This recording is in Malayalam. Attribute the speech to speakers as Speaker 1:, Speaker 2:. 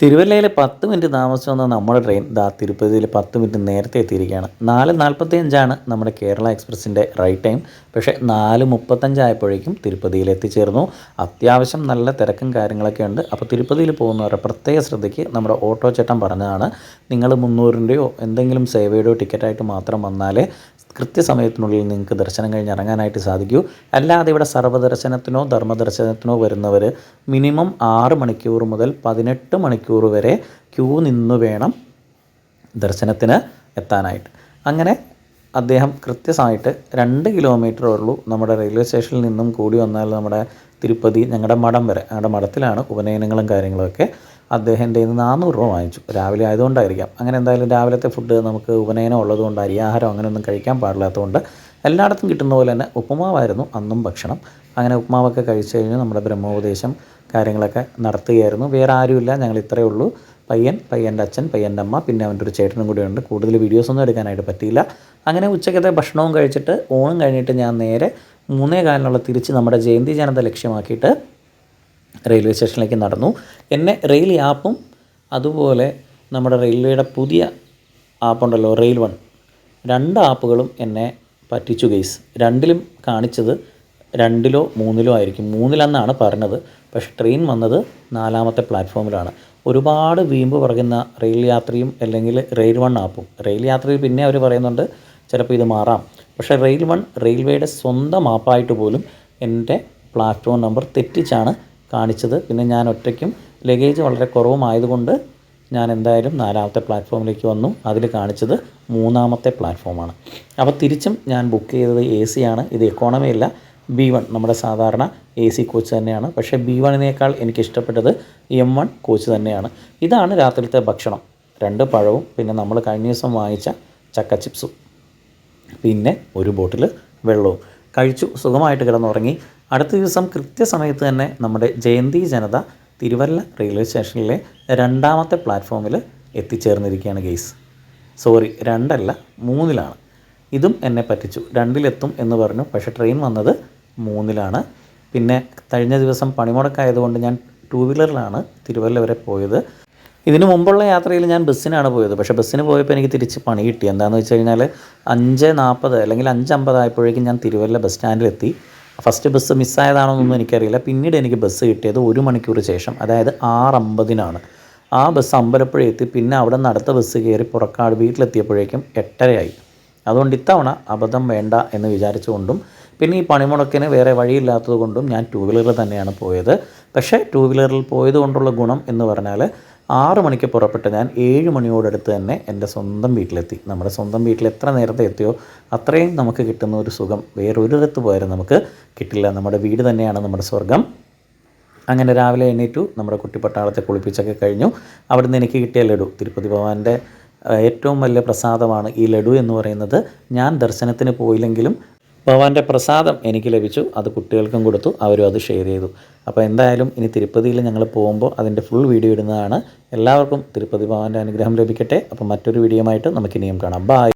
Speaker 1: തിരുവല്ലയിൽ 10 മിനിറ്റ് താമസിച്ചു വന്ന നമ്മുടെ ട്രെയിൻ തിരുപ്പതിയിൽ 10 മിനിറ്റ് നേരത്തെ എത്തിയിരിക്കുകയാണ്. 4:45 നമ്മുടെ കേരള എക്സ്പ്രസിൻ്റെ റൈറ്റ് ടൈം. പക്ഷേ 4:35 ആയപ്പോഴേക്കും തിരുപ്പതിയിൽ എത്തിച്ചേർന്നു. അത്യാവശ്യം നല്ല തിരക്കും കാര്യങ്ങളൊക്കെ ഉണ്ട്. അപ്പോൾ തിരുപ്പതിയിൽ പോകുന്നവരുടെ പ്രത്യേക ശ്രദ്ധയ്ക്ക് നമ്മുടെ ഓട്ടോ ചേട്ടൻ പറഞ്ഞതാണ്, നിങ്ങൾ 300-ൻ്റെയോ എന്തെങ്കിലും സേവയുടെയോ ടിക്കറ്റായിട്ട് മാത്രം വന്നാലേ കൃത്യസമയത്തിനുള്ളിൽ നിങ്ങൾക്ക് ദർശനം കഴിഞ്ഞ് ഇറങ്ങാനായിട്ട് സാധിക്കൂ. അല്ലാതെ ഇവിടെ സർവ്വദർശനത്തിനോ ധർമ്മദർശനത്തിനോ വരുന്നവർ മിനിമം 6 മണിക്കൂർ മുതൽ 18 മണിക്കൂർ വരെ ക്യൂ നിന്ന് വേണം ദർശനത്തിന് എത്താനായിട്ട്. അങ്ങനെ അദ്ദേഹം കൃത്യമായിട്ട് 2 കിലോമീറ്ററേ ഉള്ളൂ നമ്മുടെ റെയിൽവേ സ്റ്റേഷനിൽ നിന്നും കൂടി വന്നാൽ നമ്മുടെ തിരുപ്പതി ഞങ്ങളുടെ മഠം വരെ. ഞങ്ങളുടെ മഠത്തിലാണ് ഉപനയനങ്ങളും കാര്യങ്ങളൊക്കെ. അദ്ദേഹത്തിൻ്റെ 400 രൂപ വാങ്ങിച്ചു. രാവിലെ ആയതുകൊണ്ടായിരിക്കാം. അങ്ങനെ എന്തായാലും രാവിലത്തെ ഫുഡ് നമുക്ക് ഉപനയനം ഉള്ളതുകൊണ്ട് അരിയാഹാരം അങ്ങനെയൊന്നും കഴിക്കാൻ പാടില്ലാത്തതുകൊണ്ട് എല്ലായിടത്തും കിട്ടുന്ന പോലെ തന്നെ ഉപ്പുമാവായിരുന്നു അന്നും ഭക്ഷണം. അങ്ങനെ ഉപ്പുമാവൊക്കെ കഴിച്ച് കഴിഞ്ഞ് നമ്മുടെ ബ്രഹ്മോപദേശം കാര്യങ്ങളൊക്കെ നടത്തുകയായിരുന്നു. വേറെ ആരുമില്ല, ഞങ്ങൾ ഇത്രയേ ഉള്ളൂ. പയ്യൻ്റെ അച്ഛൻ, പയ്യൻ്റെ അമ്മ, പിന്നെ അവൻ്റെ ഒരു ചേട്ടനും കൂടെ ഉണ്ട്. കൂടുതൽ വീഡിയോസൊന്നും എടുക്കാനായിട്ട് പറ്റിയില്ല. അങ്ങനെ ഉച്ചക്കത്തെ ഭക്ഷണവും കഴിച്ചിട്ട് ഊണും കഴിഞ്ഞിട്ട് ഞാൻ നേരെ 3:15 തിരിച്ച് നമ്മുടെ ജയന്തി ജനത ലക്ഷ്യമാക്കിയിട്ട് റെയിൽവേ സ്റ്റേഷനിലേക്ക് നടന്നു. എന്നെ റെയിൽ ആപ്പും അതുപോലെ നമ്മുടെ റെയിൽവേയുടെ പുതിയ ആപ്പുണ്ടല്ലോ റെയിൽ വൺ, 2 ആപ്പുകളും എന്നെ പറ്റിച്ചു ഗെയ്സ്. 2ലും കാണിച്ചത് 2ലോ 3ലോ ആയിരിക്കും. 3ലെന്നാണ് പറഞ്ഞത്. പക്ഷേ ട്രെയിൻ വന്നത് 4ാമത്തെ പ്ലാറ്റ്ഫോമിലാണ്. ഒരുപാട് വീമ്പ് പറയുന്ന റെയിൽ യാത്രയും അല്ലെങ്കിൽ റെയിൽ വൺ ആപ്പും. റെയിൽ യാത്രയിൽ പിന്നെ അവർ പറയുന്നുണ്ട് ചിലപ്പോൾ ഇത് മാറാം. പക്ഷേ റെയിൽ വൺ റെയിൽവേയുടെ സ്വന്തം ആപ്പായിട്ട് പോലും എൻ്റെ പ്ലാറ്റ്ഫോം നമ്പർ തെറ്റിച്ചാണ് കാണിച്ചത്. പിന്നെ ഞാൻ ഒറ്റയ്ക്കും ലഗേജ് വളരെ കുറവുമായതുകൊണ്ട് ഞാൻ എന്തായാലും 4ാമത്തെ പ്ലാറ്റ്ഫോമിലേക്ക് വന്നു. അതിൽ കാണിച്ചത് 3ാമത്തെ പ്ലാറ്റ്ഫോമാണ്. അപ്പോൾ തിരിച്ചും ഞാൻ ബുക്ക് ചെയ്തത് AC ആണ്. ഇത് എക്കോണമി അല്ല, B1 നമ്മുടെ സാധാരണ AC കോച്ച് തന്നെയാണ്. പക്ഷേ B1-നേക്കാൾ എനിക്കിഷ്ടപ്പെട്ടത് M1 കോച്ച് തന്നെയാണ്. ഇതാണ് രാത്രിയിലത്തെ ഭക്ഷണം. 2 പഴവും പിന്നെ നമ്മൾ കഴിഞ്ഞ ദിവസം വാങ്ങിച്ച ചക്ക ചിപ്സും പിന്നെ ഒരു ബോട്ടിൽ വെള്ളവും കഴിച്ചു. സുഖമായിട്ട് കിടന്നുറങ്ങി. അടുത്ത ദിവസം കൃത്യസമയത്ത് തന്നെ നമ്മുടെ ജയന്തി ജനത തിരുവല്ല റെയിൽവേ സ്റ്റേഷനിലെ 2ാമത്തെ പ്ലാറ്റ്ഫോമിൽ എത്തിച്ചേർന്നിരിക്കുകയാണ് ഗെയ്സ്. സോറി, 2 അല്ല 3ലാണ്. ഇതും എന്നെ പറ്റിച്ചു. 2ലെത്തും എന്ന് പറഞ്ഞു. പക്ഷേ ട്രെയിൻ വന്നത് 3ലാണ്. പിന്നെ കഴിഞ്ഞ ദിവസം പണിമുടക്കായതുകൊണ്ട് ഞാൻ 2 വീലറിലാണ് തിരുവല്ല വരെ പോയത്. ഇതിനു മുമ്പുള്ള യാത്രയിൽ ഞാൻ ബസ്സിനാണ് പോയത്. പക്ഷേ ബസ്സിന് പോയപ്പോൾ എനിക്ക് തിരിച്ച് പണി കിട്ടി. എന്താണെന്ന് വെച്ച് കഴിഞ്ഞാൽ 5:40 അല്ലെങ്കിൽ 5:50 ആയപ്പോഴേക്കും ഞാൻ തിരുവല്ല ബസ് സ്റ്റാൻഡിലെത്തി. ഫസ്റ്റ് ബസ് മിസ്സായതാണോന്നൊന്നും എനിക്കറിയില്ല. പിന്നീട് എനിക്ക് ബസ് കിട്ടിയത് 1 മണിക്കൂർ ശേഷം, അതായത് 6:50-നാണ്. ആ ബസ് അമ്പലപ്പുഴ എത്തി. പിന്നെ അവിടെ നിന്ന് അടുത്ത ബസ് കയറി പുറക്കാട് വീട്ടിലെത്തിയപ്പോഴേക്കും 8:30 അതുകൊണ്ട് ഇത്തവണ അബദ്ധം വേണ്ട എന്ന് വിചാരിച്ചുകൊണ്ടും പിന്നെ ഈ പണിമുടക്കിന് വേറെ വഴിയില്ലാത്തത് കൊണ്ടും ഞാൻ 2 വീലറിൽ തന്നെയാണ് പോയത്. പക്ഷേ 2 വീലറിൽ പോയത് കൊണ്ടുള്ള ഗുണം എന്ന് പറഞ്ഞാൽ 6 മണിക്ക് പുറപ്പെട്ട് ഞാൻ 7 മണിയോടടുത്ത് തന്നെ എൻ്റെ സ്വന്തം വീട്ടിലെത്തി. നമ്മുടെ സ്വന്തം വീട്ടിൽ എത്ര നേരത്തെ എത്തിയോ അത്രയും നമുക്ക് കിട്ടുന്ന ഒരു സുഖം വേറൊരിടത്ത് പോയാലും നമുക്ക് കിട്ടില്ല. നമ്മുടെ വീട് തന്നെയാണ് നമ്മുടെ സ്വർഗം. അങ്ങനെ രാവിലെ എണീറ്റു. നമ്മുടെ കുട്ടിപ്പട്ടാളത്തെ കുളിപ്പിച്ചൊക്കെ കഴിഞ്ഞു. അവിടുന്ന് എനിക്ക് കിട്ടിയ ലഡു, തിരുപ്പതി ഭഗവാന്റെ ഏറ്റവും വലിയ പ്രസാദമാണ് ഈ ലഡു എന്ന് പറയുന്നത്. ഞാൻ ദർശനത്തിന് പോയില്ലെങ്കിലും ഭഗവാന്റെ പ്രസാദം എനിക്ക് ലഭിച്ചു. അത് കുട്ടികൾക്കും കൊടുത്തു. അവരും അത് ഷെയർ ചെയ്തു. അപ്പോൾ എന്തായാലും ഇനി തിരുപ്പതിയിൽ ഞങ്ങൾ പോകുമ്പോൾ അതിൻ്റെ ഫുൾ വീഡിയോ ഇടുന്നതാണ്. എല്ലാവർക്കും തിരുപ്പതി ഭഗവാന്റെ അനുഗ്രഹം ലഭിക്കട്ടെ. അപ്പോൾ മറ്റൊരു വീഡിയോയുമായിട്ട് നമുക്കിനിയും കാണാം. ബൈ.